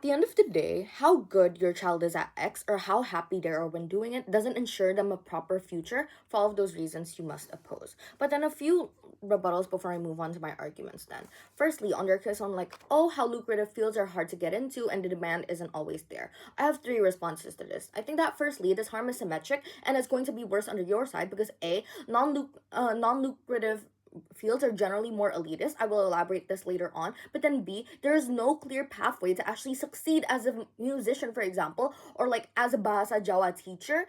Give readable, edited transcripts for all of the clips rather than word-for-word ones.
the end of the day, how good your child is at X or how happy they are when doing it doesn't ensure them a proper future. For all of those reasons, you must oppose. But then a few rebuttals before I move on to my arguments then. Firstly, on their case on like, oh, how lucrative fields are hard to get into and the demand isn't always there. I have three responses to this. I think that firstly, this harm is symmetric and it's going to be worse under your side because A, non-lucrative fields are generally more elitist. I will elaborate this later on. But then B, there is no clear pathway to actually succeed as a musician, for example, or like as a Bahasa Jawa teacher,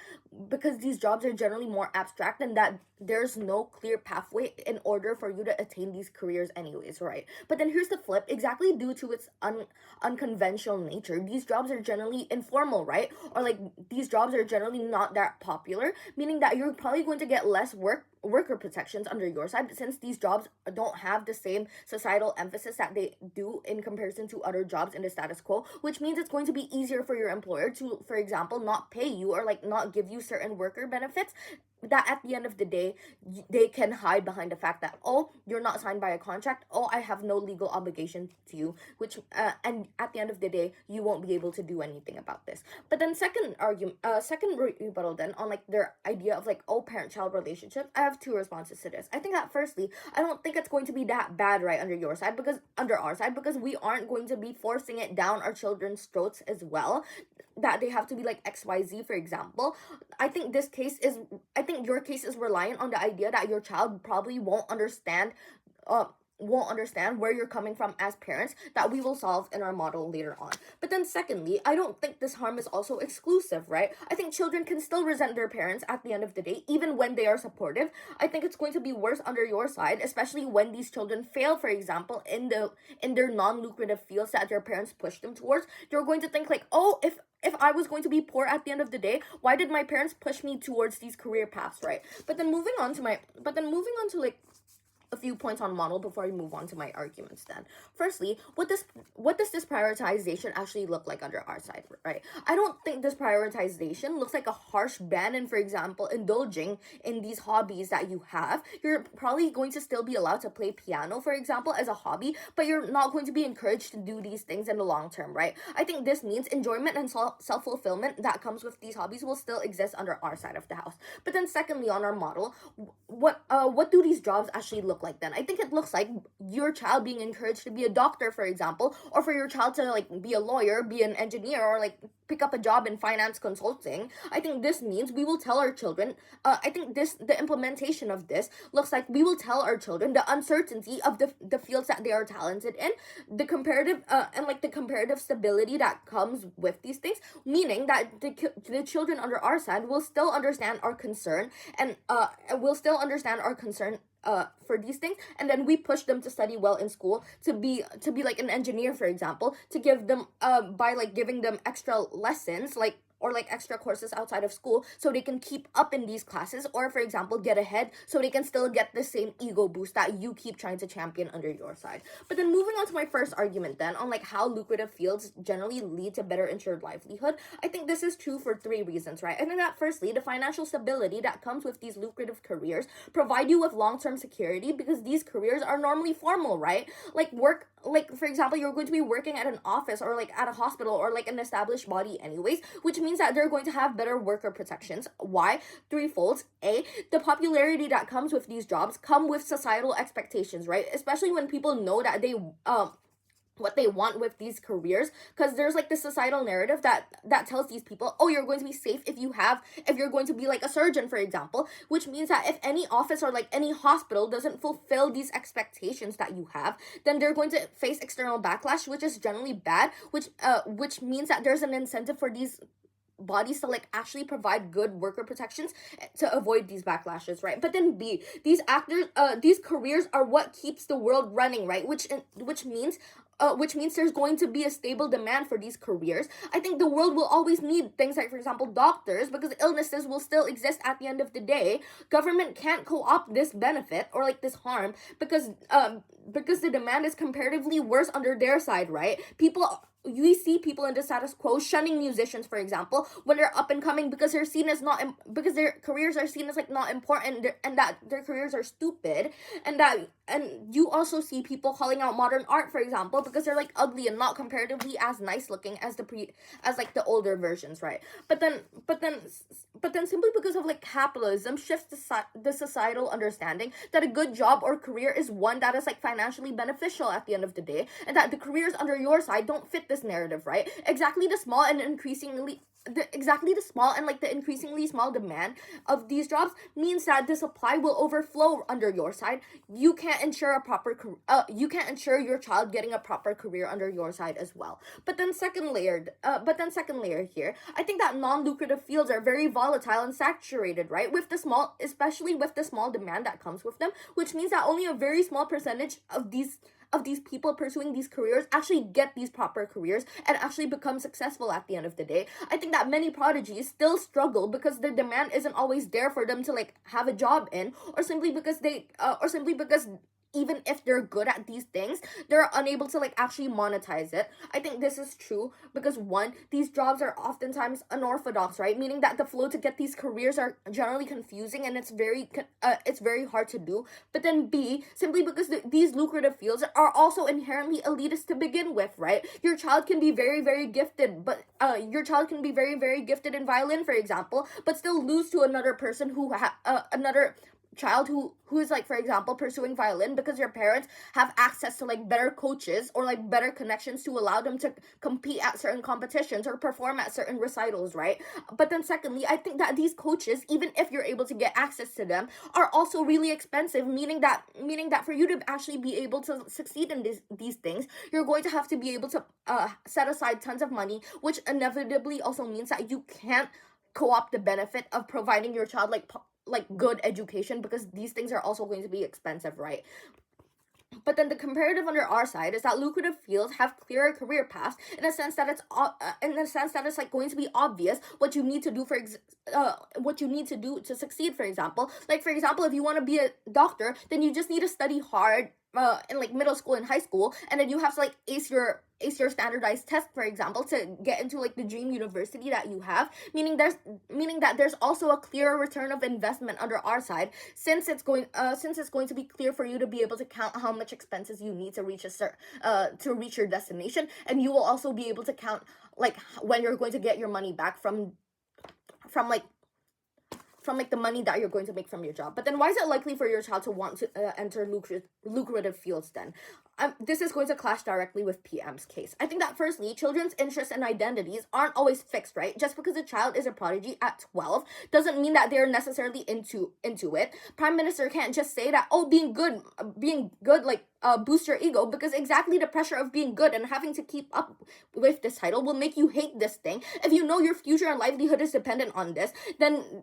because these jobs are generally more abstract and that there's no clear pathway in order for you to attain these careers anyways, right? But then here's the flip. Exactly due to its unconventional nature, these jobs are generally informal, right? Or like these jobs are generally not that popular, meaning that you're probably going to get less worker protections under your side since these jobs don't have the same societal emphasis that they do in comparison to other jobs in the status quo, which means it's going to be easier for your employer to, for example, not pay you or like not give you certain worker benefits that at the end of the day they can hide behind the fact that, oh, you're not signed by a contract, oh, I have no legal obligation to you, which and at the end of the day you won't be able to do anything about this. But then second rebuttal then on like their idea of like, oh, parent-child relationships, I have two responses to this. I think that firstly, I don't think it's going to be that bad right under our side because we aren't going to be forcing it down our children's throats as well, that they have to be like XYZ, for example. I think your case is reliant on the idea that your child probably uh won't understand where you're coming from as parents, that we will solve in our model later on. But then secondly, I don't think this harm is also exclusive, right? I think children can still resent their parents at the end of the day, even when they are supportive. I think it's going to be worse under your side, especially when these children fail, for example, in their non-lucrative fields that their parents push them towards. You're going to think like, oh, if I was going to be poor at the end of the day, why did my parents push me towards these career paths, right? But then moving on to like a few points on model before I move on to my arguments then. Firstly, what does this prioritization actually look like under our side, right? I don't think this prioritization looks like a harsh ban in, for example, indulging in these hobbies that you have. You're probably going to still be allowed to play piano, for example, as a hobby, but you're not going to be encouraged to do these things in the long term, right? I think this means enjoyment and self-fulfillment that comes with these hobbies will still exist under our side of the house. But then secondly, on our model, what do these jobs actually look like then? I think it looks like your child being encouraged to be a doctor, for example, or for your child to like be a lawyer, be an engineer, or like pick up a job in finance consulting. I think this means we will tell our children, I think the implementation of this looks like we will tell our children the uncertainty of the fields that they are talented in, the comparative and like the comparative stability that comes with these things, meaning that the children under our side will still understand our concern and will still understand our concern for these things, and then we push them to study well in school, to be like an engineer, for example, to give them by like giving them extra lessons like or like extra courses outside of school so they can keep up in these classes, or for example get ahead so they can still get the same ego boost that you keep trying to champion under your side. But then moving on to my first argument then on like how lucrative fields generally lead to better insured livelihood, I think this is true for three reasons, right? And then that firstly, the financial stability that comes with these lucrative careers provide you with long-term security because these careers are normally formal, right? Like for example, you're going to be working at an office or like at a hospital or like an established body anyways, which means that they're going to have better worker protections. Why? Threefold. A, the popularity that comes with these jobs come with societal expectations, right? Especially when people know that they what they want with these careers, because there's like this societal narrative that tells these people, oh, you're going to be safe if you're going to be like a surgeon, for example, which means that if any office or like any hospital doesn't fulfill these expectations that you have, then they're going to face external backlash, which is generally bad, which means that there's an incentive for these bodies to like actually provide good worker protections to avoid these backlashes, right? But then B, these careers are what keeps the world running, right? Which means there's going to be a stable demand for these careers. I think the world will always need things like, for example, doctors, because illnesses will still exist at the end of the day. Government can't co-opt this benefit or like this harm because the demand is comparatively worse under their side, right? We see people in the status quo shunning musicians, for example, when they're up and coming because they're seen as because their careers are seen as like not important, and that their careers are stupid, and you also see people calling out modern art, for example, because they're like ugly and not comparatively as nice looking as as like the older versions, right? But then but then but then simply because of like capitalism shifts the societal understanding that a good job or career is one that is like financially beneficial at the end of the day, and that the careers under your side don't fit this narrative, right? Exactly the small and like the increasingly small demand of these jobs means that the supply will overflow under your side. You can't ensure your child getting a proper career under your side as well. But then second layer here, I think that non-lucrative fields are very volatile and saturated, right? Especially with the small demand that comes with them, which means that only a very small percentage of these people pursuing these careers actually get these proper careers and actually become successful at the end of the day. I think that many prodigies still struggle because the demand isn't always there for them to like have a job in, or simply because even if they're good at these things, they're unable to like actually monetize it. I think this is true because one, these jobs are oftentimes unorthodox, right? Meaning that the flow to get these careers are generally confusing and it's very hard to do. But then B, simply because these lucrative fields are also inherently elitist to begin with, right? Your child can be very very gifted, but your child can be very very gifted in violin, for example, but still lose to another person another child who is like, for example, pursuing violin because your parents have access to like better coaches or like better connections to allow them to compete at certain competitions or perform at certain recitals, right? But then secondly, I think that these coaches, even if you're able to get access to them, are also really expensive, meaning that for you to actually be able to succeed in these things, you're going to have to be able to set aside tons of money, which inevitably also means that you can't co-opt the benefit of providing your child like good education, because these things are also going to be expensive, right? But then the comparative under our side is that lucrative fields have clearer career paths in a sense that it's like going to be obvious what you need to do what you need to do to succeed. For example, if you want to be a doctor, then you just need to study hard in like middle school and high school, and then you have to like ace your standardized test, for example, to get into like the dream university that you have. Meaning that there's also a clearer return of investment under our side, since it's going to be clear for you to be able to count how much expenses you need to reach your destination, and you will also be able to count like when you're going to get your money back from like the money that you're going to make from your job. But then why is it likely for your child to want to enter lucrative fields then? This is going to clash directly with PM's case. I think that firstly, children's interests and identities aren't always fixed, right? Just because a child is a prodigy at 12 doesn't mean that they're necessarily into it. Prime Minister can't just say that, oh, being good like boost your ego, because exactly the pressure of being good and having to keep up with this title will make you hate this thing. If you know your future and livelihood is dependent on this, then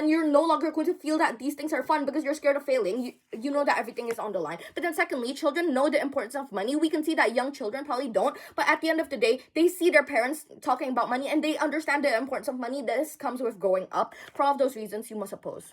you're no longer going to feel that these things are fun because you're scared of failing. You know that everything is on the line. But then secondly, children know the importance of money. We can see that young children probably don't, but at the end of the day, they see their parents talking about money and they understand the importance of money. This comes with growing up. For all of those reasons, you must oppose.